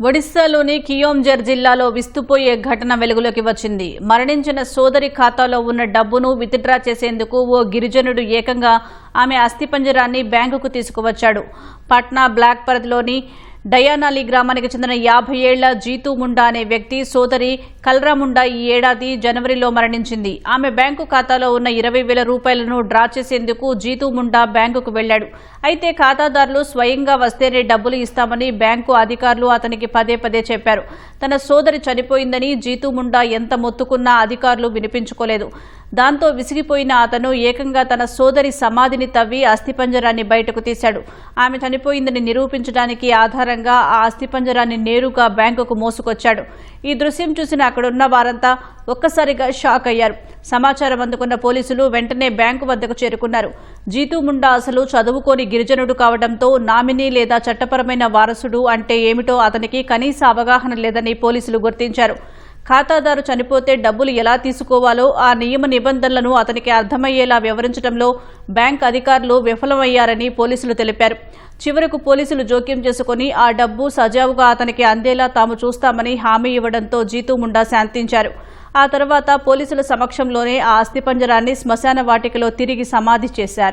ఒడిశాలోని కియోంఝర్ జిల్లాలో విస్తుపోయే ఘటన వెలుగులోకి వచ్చింది. మరణించిన సోదరి ఖాతాలో ఉన్న డబ్బును విత్డ్రా చేసేందుకు ఓ గిరిజనుడు ఏకంగా ఆమె అస్థిపంజరాన్ని బ్యాంకుకు తీసుకువచ్చాడు. పట్నా బ్లాక్ పరిధిలోని డయానాలి గ్రామానికి చెందిన 50 ఏళ్ల జీతూ ముండా అనే వ్యక్తి సోదరి కల్రా ముండా ఈ ఏడాది జనవరిలో మరణించింది. ఆమె బ్యాంకు ఖాతాలో ఉన్న 20,000 రూపాయలను డ్రా చేసేందుకు జీతూ ముండా బ్యాంకుకు వెళ్లాడు. అయితే ఖాతాదారులు స్వయంగా వస్తేనే డబ్బులు ఇస్తామని బ్యాంకు అధికారులు అతనికి పదే చెప్పారు. తన సోదరి చనిపోయిందని జీతూ ముండా ఎంత మొత్తుకున్నా అధికారులు వినిపించుకోలేదు. దాంతో విసిగిపోయిన అతను ఏకంగా తన సోదరి సమాధిని తవ్వి అస్థిపంజరాన్ని బయటకు తీశాడు. ఆమె చనిపోయిందని నిరూపించడానికి ఆధారంగా ఆ అస్థిపంజరాన్ని నేరుగా బ్యాంకుకు మోసుకొచ్చాడు. ఈ దృశ్యం చూసిన అక్కడున్న వారంతా ఒక్కసారిగా షాక్ అయ్యారు. సమాచారం అందుకున్న పోలీసులు వెంటనే బ్యాంకు వద్దకు చేరుకున్నారు. జీతూ ముండా అసలు చదువుకోని గిరిజనుడు కావడంతో నామినీ లేదా చట్టపరమైన వారసుడు అంటే ఏమిటో అతనికి కనీస అవగాహన లేదని పోలీసులు గుర్తించారు. ఖాతాదారు చనిపోతే డబ్బులు ఎలా తీసుకోవాలో ఆ నియమ నిబంధనలను అతనికి అర్థమయ్యేలా వివరించడంలో బ్యాంక్ అధికారులు విఫలమయ్యారని పోలీసులు తెలిపారు. చివరకు పోలీసులు జోక్యం చేసుకుని ఆ డబ్బు సజావుగా అతనికి అందేలా తాము చూస్తామని హామీ ఇవ్వడంతో జీతూ ముండా శాంతించారు. ఆ తర్వాత పోలీసుల సమక్షంలోనే ఆ అస్థిపంజరాన్ని శ్మశాన వాటికలో తిరిగి సమాధి చేశారు.